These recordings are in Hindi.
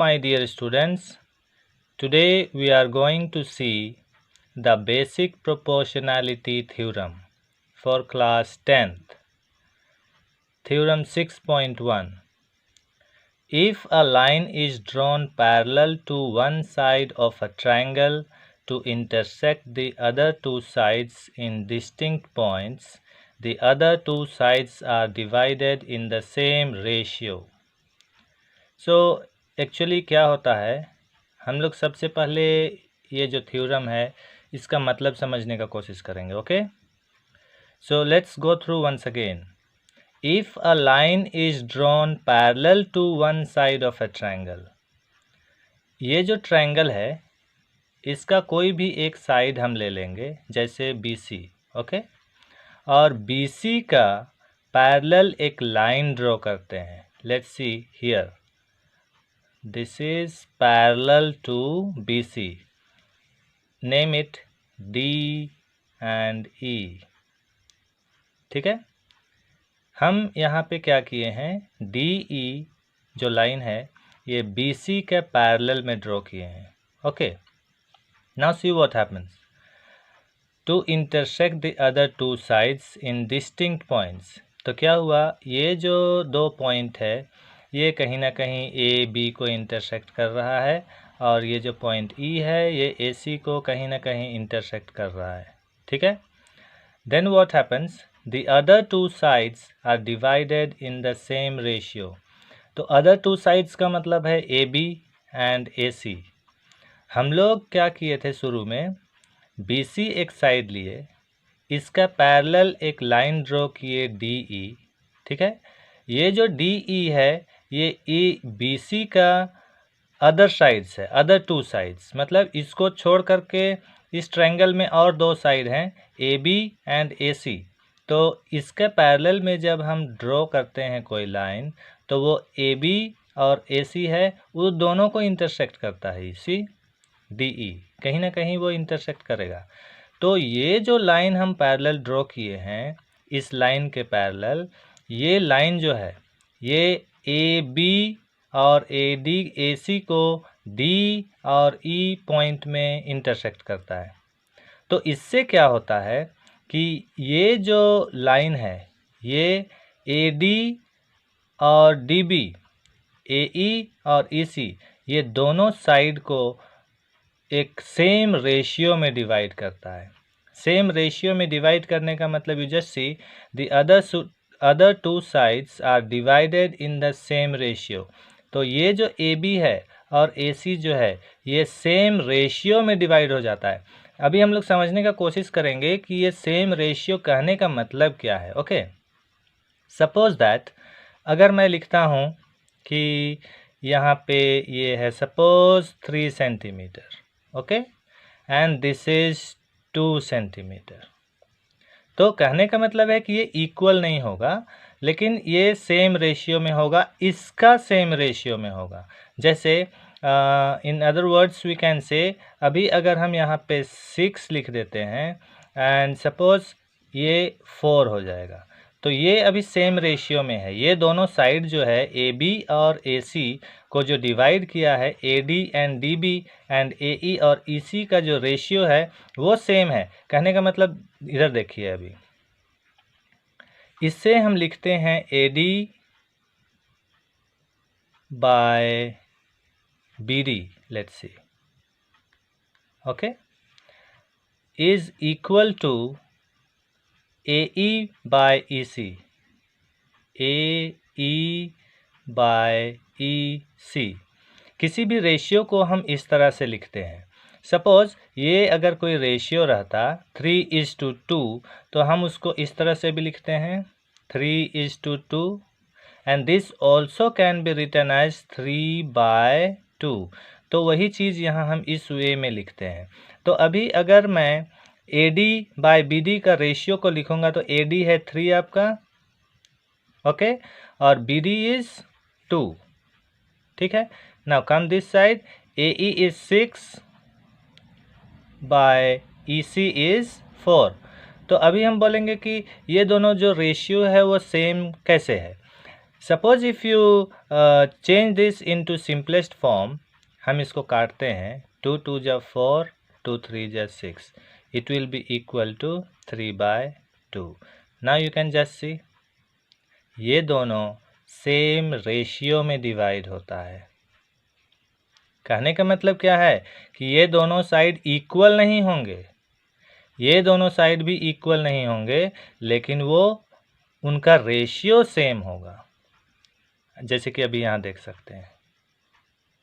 my dear students, today we are going to see the basic proportionality theorem for class 10th. Theorem 6.1. If a line is drawn parallel to one side of a triangle to intersect the other two sides in distinct points, the other two sides are divided in the same ratio. So actually क्या होता है, हम लोग सबसे पहले ये जो थ्योरम है इसका मतलब समझने का कोशिश करेंगे. Okay, so let's go through once again. If a line is drawn parallel to one side of a triangle, ये जो ट्रायंगल है इसका कोई भी एक साइड हम ले लेंगे, जैसे BC. ओके, और BC का पैरेलल एक लाइन ड्रॉ करते हैं. Let's see here, this is parallel to BC. Name it D and E. ठीक है, हम यहाँ पे क्या किए हैं, DE जो लाइन है ये BC के पैरेलल में ड्रॉ किए हैं. Okay, now see what happens. To intersect the other two sides in distinct points. तो क्या हुआ, ये जो दो पॉइंट है ये कहीं ना कहीं AB को इंटरसेक्ट कर रहा है, और ये जो पॉइंट E है ये AC को कहीं ना कहीं इंटरसेक्ट कर रहा है. ठीक है, then what happens, the other two sides are divided in the same ratio. तो अदर टू साइड्स का मतलब है AB एंड AC. हम लोग क्या किए थे शुरू में, BC एक साइड लिए, इसका पैरेलल एक लाइन ड्रॉ किए DE. ठीक है, ये जो DE है ये BC का अदर साइड्स है, अदर टू साइड्स, मतलब इसको छोड़ करके इस ट्रायंगल में और दो साइड हैं AB एंड AC. तो इसके पैरेलल में जब हम ड्रॉ करते हैं कोई लाइन तो वो AB और AC है, वो दोनों को इंटरसेक्ट करता है. इसी DE कहीं ना कहीं वो इंटरसेक्ट करेगा. तो ये जो लाइन हम पैरेलल ड्रॉ किए हैं, इस लाइन के पैरेलल ये लाइन जो है ये AB और AC को D और E पॉइंट में इंटरसेक्ट करता है. तो इससे क्या होता है कि ये जो लाइन है ये AD और DB, AE और EC, ये दोनों साइड को एक सेम रेशियो में डिवाइड करता है. सेम रेशियो में डिवाइड करने का मतलब you just see the other two sides are divided in the same ratio. तो ये जो AB है और AC जो है ये सेम रेशियो में डिवाइड हो जाता है. अभी हम लोग समझने का कोशिश करेंगे कि ये सेम रेशियो कहने का मतलब क्या है. ओके, सपोज दैट अगर मैं लिखता हूँ कि यहाँ पे ये है suppose 3 centimetre. Okay, and this is 2 centimetre. तो कहने का मतलब है कि ये इक्वल नहीं होगा, लेकिन ये सेम रेशियो में होगा, इसका सेम रेशियो में होगा. जैसे in other words we can say, अभी अगर हम यहाँ पे 6 लिख देते हैं एंड सपोज ये 4 हो जाएगा, तो ये अभी सेम रेशियो में है. ये दोनों साइड जो है AB और AC को जो डिवाइड किया है, AD and DB and AE और EC का जो रेशियो है वो सेम है. कहने का मतलब इधर देखिए, अभी इससे हम लिखते हैं AD by BD, let's see. Okay, is equal to AE by EC, AE by EC. किसी भी रेशियो को हम इस तरह से लिखते हैं. सपोज ये अगर कोई रेशियो रहता 3:2, तो हम उसको इस तरह से भी लिखते हैं 3:2, and this also can be written as 3/2. तो वही चीज़ यहाँ हम इस वे में लिखते हैं. तो अभी अगर मैं AD बाय BD का रेशियो को लिखूंगा तो AD है 3 आपका, ओके, और BD इज 2. ठीक है, now come this side, AE is 6 by EC is 4. तो अभी हम बोलेंगे कि ये दोनों जो रेशियो है वो सेम कैसे है. Suppose if you change this into simplest form, हम इसको काटते हैं, 2 2 जा 4, 2 3 जा 6, it will be equal to 3/2. Now you can just see, ये दोनों सेम रेशियो में डिवाइड होता है। कहने का मतलब क्या है कि ये दोनों साइड इक्वल नहीं होंगे, ये दोनों साइड भी इक्वल नहीं होंगे, लेकिन वो उनका रेशियो सेम होगा, जैसे कि अभी यहाँ देख सकते हैं।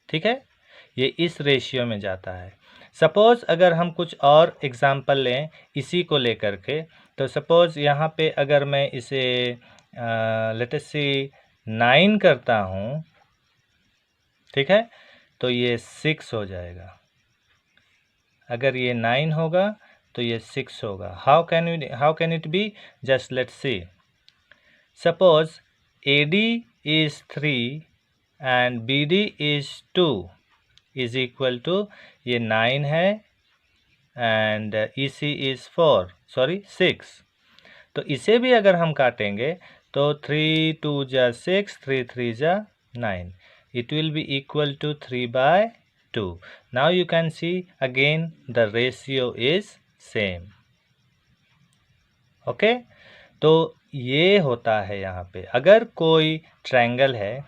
ठीक है, ये इस रेशियो में जाता है। सपोज़ अगर हम कुछ और एग्जांपल लें इसी को लेकर के, तो सपोज़ यहाँ पे अगर मैं इसे लेट अस सी 9 करता हूँ, ठीक है, तो ये 6 हो जाएगा। अगर ये 9 होगा तो ये 6 होगा। How can it be? Just let's see. Suppose AD is 3 and BD is 2 is equal to, ये 9 है and EC is 6। तो इसे भी अगर हम काटेंगे तो 3 2 जा 6, 3 3 जा 9, it will be equal to 3/2. Now you can see again the ratio is same. Okay, तो ये होता है यहाँ पे। अगर कोई ट्रायंगल है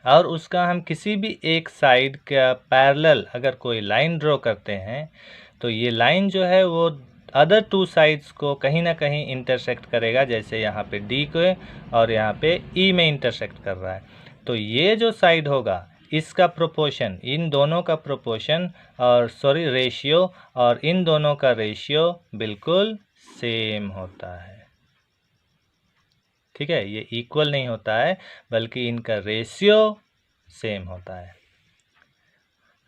और उसका हम किसी भी एक साइड का पैरेलल अगर कोई लाइन ड्रॉ करते हैं, तो ये लाइन जो है वो अदर टू साइड्स को कहीं ना कहीं इंटरसेक्ट करेगा, जैसे यहाँ पे D को और यहाँ पे E में इंटरसेक्ट कर रहा है। तो ये जो साइड होगा इसका प्रोपोर्शन, इन दोनों का प्रोपोर्शन और रेशियो, और इन दोनों का रेशियो बिल्कुल सेम होता है। ठीक है, ये इक्वल नहीं होता है बल्कि इनका रेशियो सेम होता है।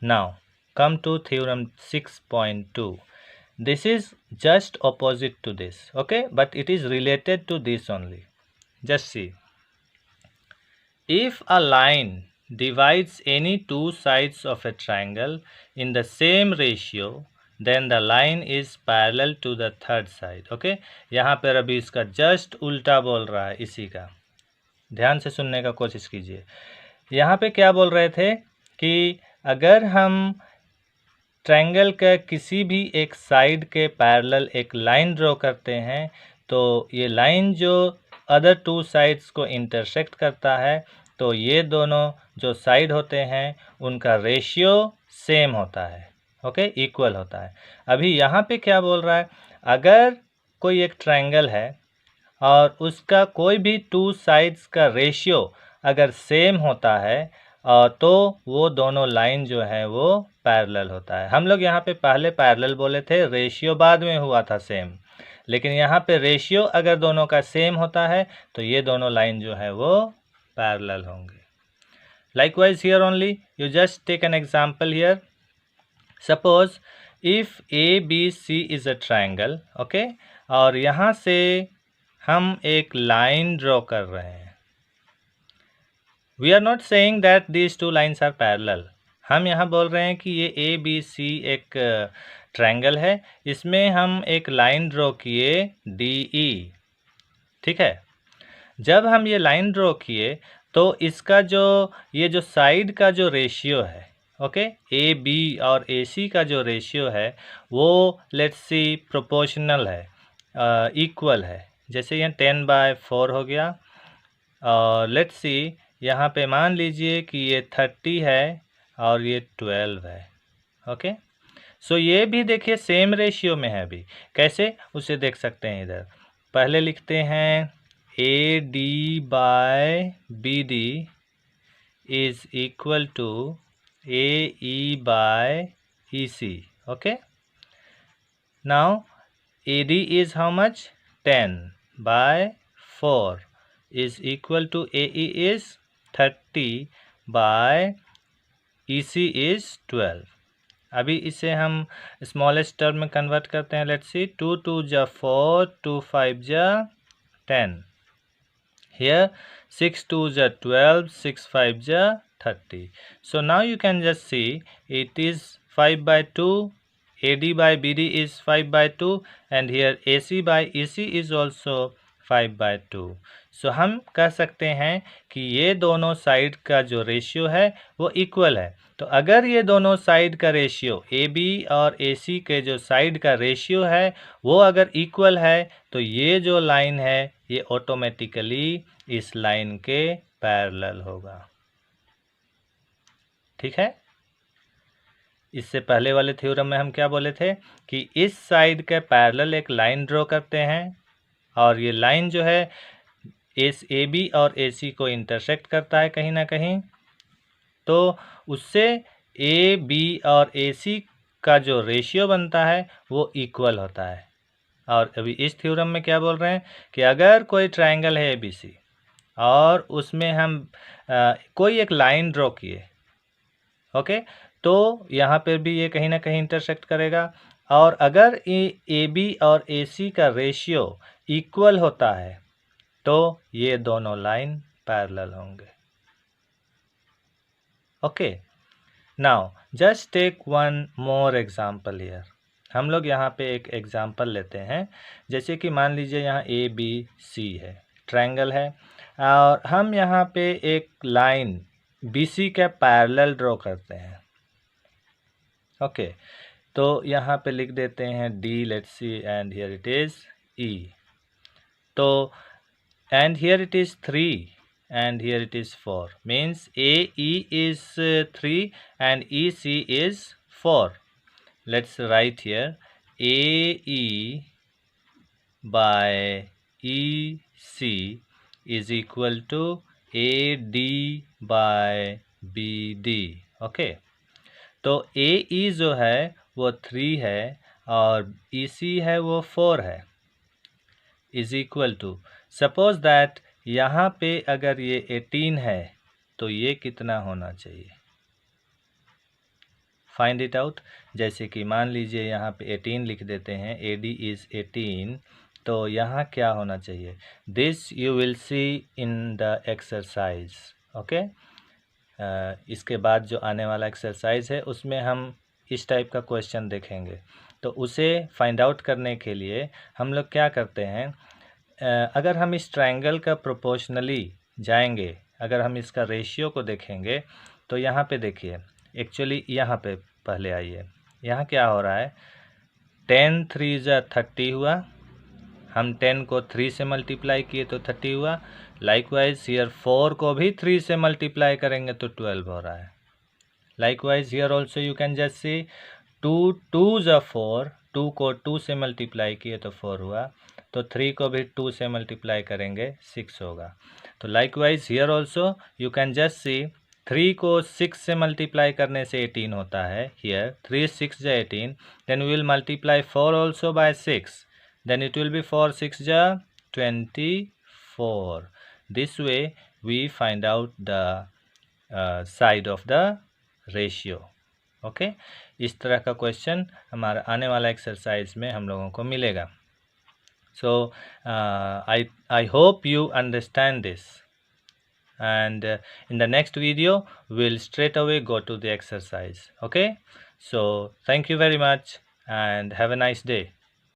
Now come to theorem 6.2. This is just opposite to this, okay, but it is related to this only. Just see, if a line divides any two sides of a triangle in the same ratio, then the line is parallel to the third side. Okay, यहाँ पर अभी इसका जस्ट उल्टा बोल रहा है इसी का, ध्यान से सुनने का कोशिश कीजिए। यहाँ पे क्या बोल रहे थे कि अगर हम ट्रायंगल का किसी भी एक साइड के पैरेलल एक लाइन ड्रॉ करते हैं, तो ये लाइन जो अदर टू साइड्स को इंटरसेक्ट करता है, तो ये दोनों जो साइड होते हैं उनका रेशियो सेम होता है। ओके, इक्वल होता है। अभी यहाँ पे क्या बोल रहा है, अगर कोई एक ट्रायंगल है और उसका कोई भी टू साइड्स का रेशियो अगर सेम होता है तो वो दोनों लाइन जो है वो पैरेलल होता है। हम लोग यहाँ पे पहले पैरेलल बोले थे, रेशियो बाद में हुआ था सेम, लेकिन यहाँ पे रेशियो अगर दोनों का सेम होता है तो ये दोनों लाइन जो है वो पैरेलल होंगे। Likewise here only, you just take an example here. Suppose if ABC is a triangle, okay, और यहाँ से हम एक लाइन ड्रॉ कर रहे हैं। We are not saying that these two lines are parallel. हम यहाँ बोल रहे हैं कि ये ABC एक ट्रायंगल है, इसमें हम एक लाइन ड्रॉ किए DE। ठीक है, जब हम ये लाइन ड्रॉ किए तो इसका जो ये जो साइड का जो रेशियो है, ओके, AB और AC का जो रेशियो है वो लेट्स सी प्रोपोर्शनल है, इक्वल है। जैसे यहाँ 10/4 हो गया, और लेट्स सी यहाँ पे मान लीजिए कि ये 30 है और ये 12 है। ओके, सो ये भी देखिए सेम रेशियो में है। अभी कैसे उसे देख सकते हैं, इधर पहले लिखते हैं AD/BD is equal to AE/EC. Okay, now AD is how much? 10/4 is equal to AE is 30/EC is 12. अभी इसे हम स्मॉलेस्ट टर्म में कन्वर्ट करते हैं। लेट्स सी, 2 2 जा 4, 2 5 जा 10, here 6 2 जा 12, 6 5 जा 30. So now you can just see it is 5/2, AD/BD is 5/2, and here AC/EC is also 5/2. सो हम कह सकते हैं कि ये दोनों साइड का जो रेशियो है वो इक्वल है। तो अगर ये दोनों साइड का रेशियो AB और AC के जो साइड का रेशियो है वो अगर इक्वल है तो ये जो लाइन है ये ऑटोमेटिकली इस लाइन के पैरेलल होगा। ठीक है, इससे पहले वाले थ्योरम में हम क्या बोले थे कि इस साइड के पैरेलल एक लाइन ड्रॉ करते हैं और ये लाइन जो है इस AB और AC को इंटरसेक्ट करता है कहीं ना कहीं, तो उससे AB और AC का जो रेशियो बनता है वो इक्वल होता है। और अभी इस थ्योरम में क्या बोल रहे हैं कि अगर कोई ट्रायंगल है ABC और उसमें हम कोई एक लाइन ड्रॉ किए, ओके, तो यहाँ पर भी ये कहीं ना कहीं इंटरसेक्ट करेगा और अगर AB और AC का रेशियो इक्वल होता है तो ये दोनों लाइन पैरेलल होंगे। Okay, now just take one more example here. हम लोग यहाँ पे एक एग्जांपल लेते हैं, जैसे कि मान लीजिए यहाँ ABC है, ट्रायंगल है और हम यहाँ पे एक लाइन BC के पैरेलल ड्रॉ करते हैं। ओके, तो यहाँ पे लिख देते हैं D, let's see, and here it is E। तो and here it is 3 and here it is 4, means AE is 3 and EC is 4. Let's write here AE by EC is equal to AD by BD। Okay, तो AE जो है वो 3 है और EC है वो 4 है, is equal to, suppose that यहाँ पे अगर ये 18 है तो ये कितना होना चाहिए, फाइंड इट आउट। जैसे कि मान लीजिए यहाँ पे 18 लिख देते हैं, AD इज 18, तो यहाँ क्या होना चाहिए, this you will see in the exercise. Okay, इसके बाद जो आने वाला एक्सरसाइज है उसमें हम इस टाइप का क्वेश्चन देखेंगे। तो उसे फाइंड आउट करने के लिए हम लोग क्या करते हैं, अगर हम इस ट्रायंगल का प्रोपोर्शनली जाएंगे, अगर हम इसका रेशियो को देखेंगे तो यहाँ पे देखिए, एक्चुअली यहाँ पे पहले आइए, यहाँ क्या हो रहा है, 10 3 जा 30 हुआ, हम 10 को 3 से मल्टीप्लाई किए तो 30 हुआ। लाइकवाइज हियर 4 को भी 3 से मल्टीप्लाई करेंगे तो 12 हो रहा है। Likewise here also you can just see 2 2 जा 4, 2 को 2 से मल्टीप्लाई किए तो 4 हुआ, तो 3 को भी 2 से मल्टीप्लाई करेंगे 6 होगा। तो likewise here also you can just see 3 को 6 से मल्टीप्लाई करने से 18 होता है, हियर 3 6 जा 18, then we will multiply 4 also by 6, then it will be 4 6 ja 24. This way we find out the side of the ratio. Okay, इस तरह का क्वेश्चन हमारा आने वाला एक्सरसाइज में हम लोगों को मिलेगा। सो I hope you understand this, and in the next video we'll straight away go to the exercise. Okay, so thank you very much and have a nice day.